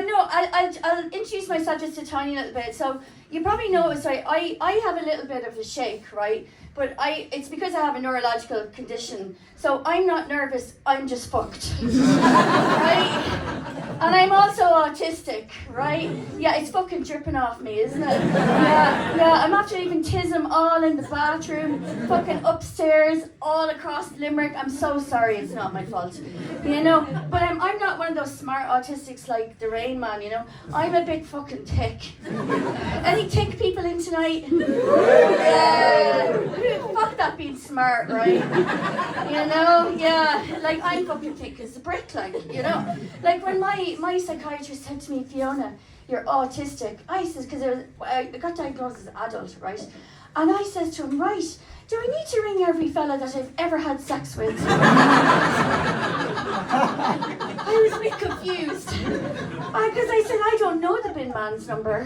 no, I'll introduce myself just a tiny little bit. So you probably noticed, right? I have a little bit of a shake, right? But it's because I have a neurological condition. So I'm not nervous, I'm just fucked. Right? And I'm also autistic, right? Yeah, it's fucking dripping off me, isn't it? Yeah, I'm after even tism all in the bathroom, fucking upstairs, all across Limerick. I'm so sorry, it's not my fault. You know, but I'm not one of those smart autistics like the Rain Man, you know? I'm a bit fucking thick. Any thick people in tonight? Yeah. Fuck that being smart, right? You know, yeah, like I'm fucking thick as a brick, like, you know? Like when my psychiatrist said to me, Fiona, you're autistic. I says, because I got diagnosed as an adult, right? And I says to him, right, do I need to ring every fella that I've ever had sex with? I was a bit confused. Because I said, I don't know the bin man's number.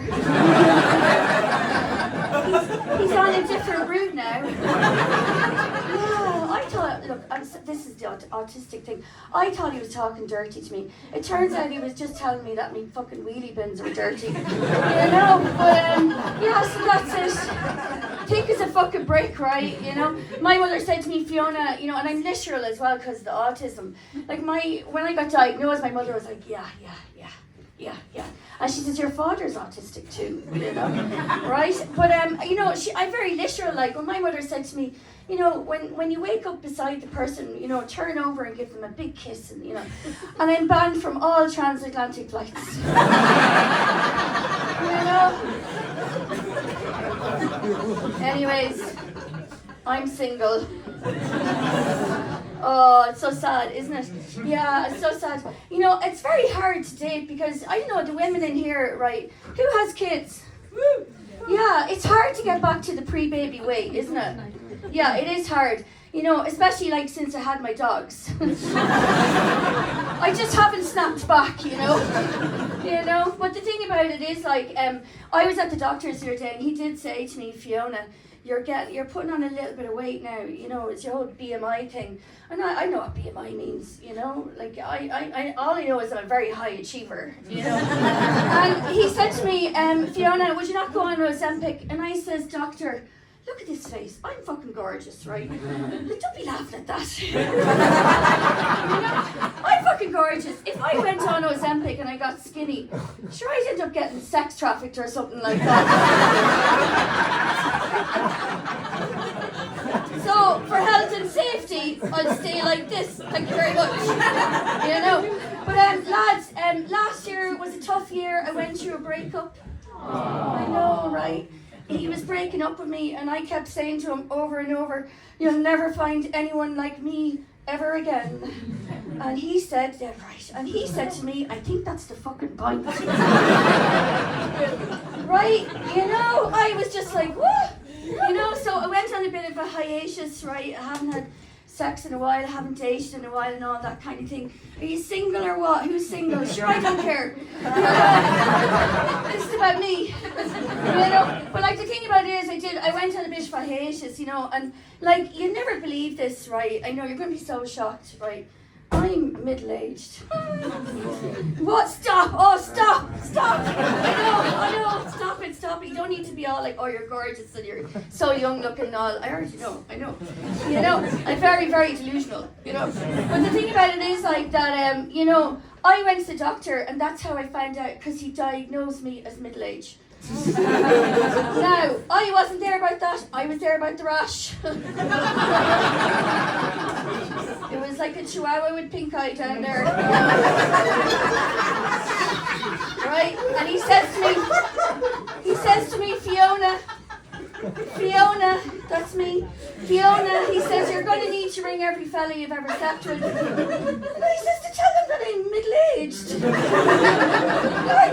he's on a different route now. Yeah, I thought, look, this is the autistic thing. I thought he was talking dirty to me. It turns out he was just telling me that my fucking wheelie bins were dirty. You know, but yeah, so that's it. Thick as a fucking brick, right? You know, my mother said to me, Fiona, you know, and I'm literal as well because of the autism. Like when I got diagnosed, my mother was like, yeah. And she says, your father's autistic too, you know, right? But you know, I'm very literal. Like when my mother said to me, you know, when you wake up beside the person, you know, turn over and give them a big kiss, and you know, and I'm banned from all transatlantic flights. You know. Anyways, I'm single. Oh, it's so sad, isn't it? Yeah, it's so sad. You know, it's very hard to date because, I don't know, the women in here, right, who has kids? Yeah, it's hard to get back to the pre-baby weight, isn't it? Yeah, it is hard. You know, especially like since I had my dogs. I just haven't snapped back, you know? You know, but the thing about it is like, I was at the doctor's the other day and he did say to me, Fiona, you're putting on a little bit of weight now, you know, it's your whole BMI thing. And I know what BMI means, you know, like I all I know is I'm a very high achiever, you know. And he said to me, Fiona, would you not go on Ozempic? And I says, doctor, look at this face, I'm fucking gorgeous, right? Don't be laughing at that. You know, I'm fucking gorgeous. If I went on Ozempic and I got skinny, sure I'd end up getting sex trafficked or something like that. So, for health and safety, I'll stay like this. Thank you very much. You know. But lads, last year was a tough year. I went through a breakup. I know, right? He was breaking up with me and I kept saying to him over and over, you'll never find anyone like me ever again. And he said, yeah, right. And he said to me, I think that's the fucking point. Right? You know, I was just like, what? You know, so I went on a bit of a hiatus, right? I haven't had sex in a while, I haven't dated in a while and all that kind of thing. Are you single or what? Who's single? Sure, I don't care. This is about me. You know, but like the thing about it is I went on a bit of a hiatus, you know, and like you never believe this, right? I know you're going to be so shocked, right? I'm middle-aged. What? Stop! Oh, stop! I know, stop it. You don't need to be all like, oh, you're gorgeous and you're so young looking and all. I already know, I know. You know, I'm very, very delusional, you know. But the thing about it is like that, you know, I went to the doctor and that's how I found out because he diagnosed me as middle-aged. Now, I wasn't there about that, I was there about the rash. It was like a chihuahua with pink eye down there. Right? And he says to me, Fiona, that's me. Fiona, he says, you're going to need to ring every fella you've ever slept with. And he says to tell them that I'm middle-aged. I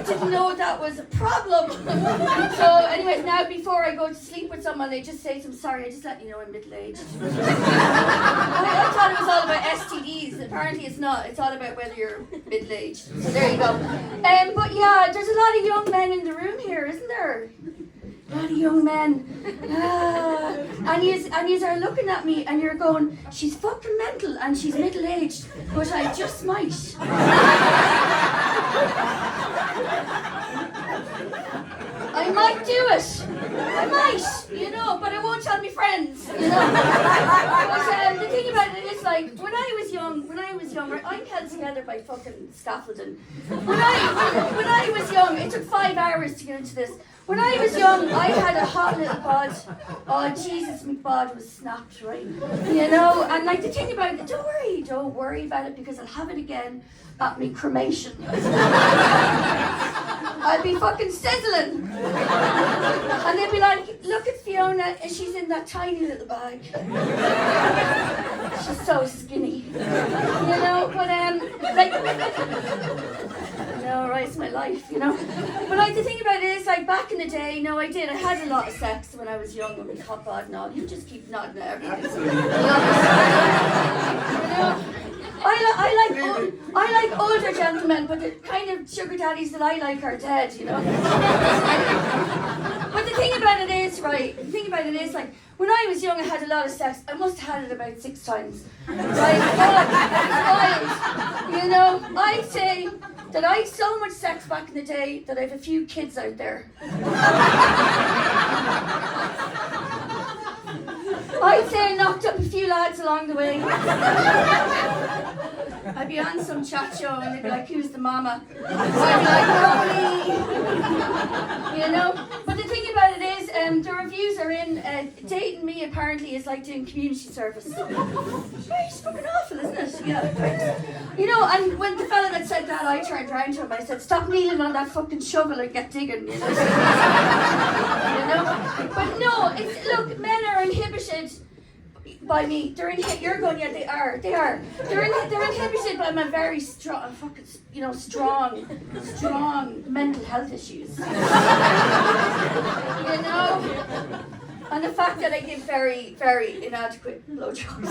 didn't know that was a problem. So anyways, now before I go to sleep with someone, I just say to them, sorry, I just let you know I'm middle-aged. I thought it was all about STDs. Apparently it's not. It's all about whether you're middle-aged. So there you go. But yeah, there's a lot of young men in the room here, isn't there? A lot of young men. And yous are looking at me and you're going, she's fucking mental and she's middle-aged, but I just might. might do it. I might, you know, but I won't tell my friends, you know. But the thing about it is, like, when I was young, right, I'm held together by fucking scaffolding. When I was young, it took 5 hours to get into this. When I was young, I had a hot little bod. Oh, Jesus, my bod was snapped, right? You know, and like the thing about it, don't worry about it, because I'll have it again at me cremation. I'll be fucking sizzling. And they'll be like, look at Fiona, and she's in that tiny little bag. She's so skinny. You know, but like, no, right, it's my life, you know. But like the thing about it is, like back in the day, no, I had a lot of sex when I was young with my hot bod and all. You just keep nodding at everything. You know, I like older gentlemen, but the kind of sugar daddies that I like are dead, you know. But the thing about it is, right, like, when I was young, I had a lot of sex. I must have had it about 6 times. Right? You know, I'd say that I had so much sex back in the day that I have a few kids out there. I'd say I knocked up a few lads along the way. I'd be on some chat show and they'd be like, who's the mama? I'd be like, Rolly. You know? But the thing about it is, the reviews are in, dating me apparently is like doing community service. Right, it's fucking awful, isn't it? Yeah, right. You know, and when the fella that said that, I turned around to him, I said, stop kneeling on that fucking shovel and get digging, you know? You know? But no, it's, look, men are inhibited by me. You're going, yeah, they are. They're inhibited by my very strong, fucking, you know, strong mental health issues. You know? And the fact that I give very, very inadequate blowjobs.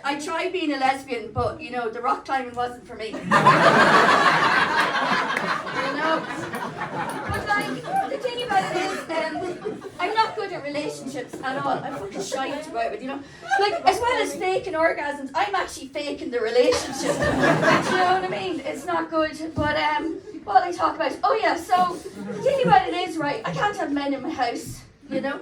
I tried being a lesbian, but, you know, the rock climbing wasn't for me. You know? But, like, the thing about it is, I'm not good at relationships at all. I'm fucking shite about it, you know? Like, as well as faking orgasms, I'm actually faking the relationship. Do you know what I mean? It's not good, but, what I talk about. Oh yeah, so the thing about it is, right, I can't have men in my house, you know,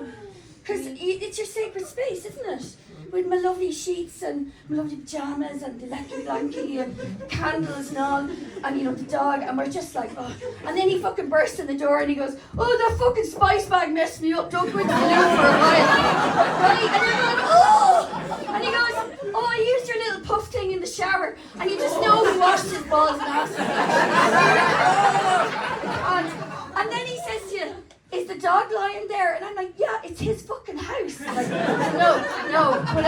because it's your sacred space, isn't it? With my lovely sheets and my lovely pajamas and the lecky blankie and candles and all, and you know, the dog, and we're just like, oh. And then he fucking bursts in the door and he goes, oh, that fucking spice bag messed me up, don't go into the loo for a while. Right? And you're going, oh! And he goes, oh, I used your little puff thing in the shower, and you just know he washed his balls and ass. And then he says to you, is the dog lying there? And I'm like, yeah, it's his fucking house. Like, no, but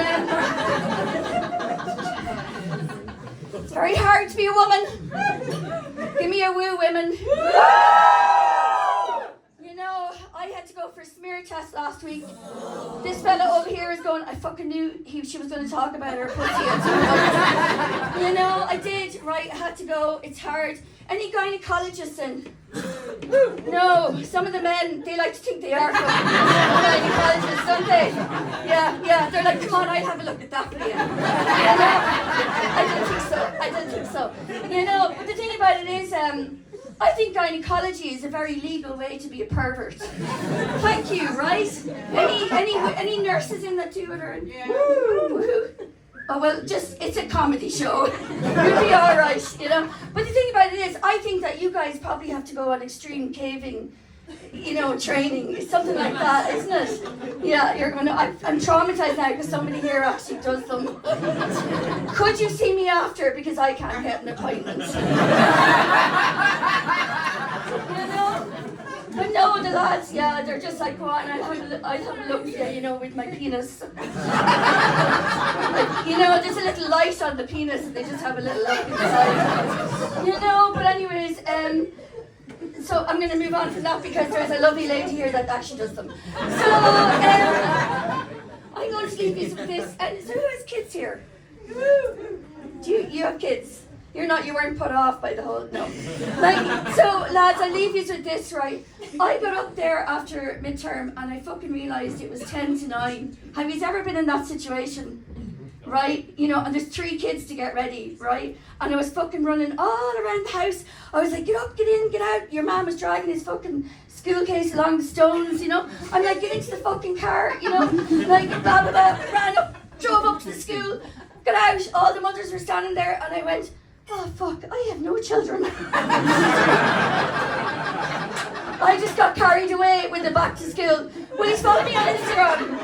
it's very hard to be a woman. Give me a woo, women. You know, I had to go for a smear test last week. This fella over here is going, I fucking knew she was going to talk about her pussy. You know, I did, right, I had to go, it's hard. Any gynecologists in? No, some of the men, they like to think they are gynecologists, don't they? Yeah, they're like, come on, I'll have a look at that for you. You know? I don't think so. You know, but the thing about it is, I think gynecology is a very legal way to be a pervert. Thank you, right? Any nurses in that do it? Or, woo. Oh well, it's a comedy show. You'll be all right, you know. But the thing about it is, I think that you guys probably have to go on extreme caving, you know, training, something like that, isn't it? Yeah, you're gonna. I'm traumatized now because somebody here actually does them. Could you see me after, because I can't get an appointment? You know. But no, the lads, yeah, they're just like, go on, I'll have a look, yeah, you know, with my penis. Like, you know, there's a little light on the penis, and they just have a little look inside. You know, but anyways, so I'm going to move on from that because there's a lovely lady here that actually does them. So, I'm going to leave you with this. So who has kids here? Do you have kids? You weren't put off by the whole, no. Like, so lads, I'll leave you with this, right? I got up there after midterm and I fucking realised it was 10 to 9. Have you ever been in that situation? right? You know, and there's 3 kids to get ready, right? And I was fucking running all around the house. I was like, get up, get in, get out. Your man was dragging his fucking school case along the stones, you know. I'm like, get into the fucking car, you know. Like, blah, blah, blah. Ran up, drove up to the school, got out. All the mothers were standing there, and I went, oh, fuck, I have no children. I just got carried away with the back to school. Will you follow me on Instagram?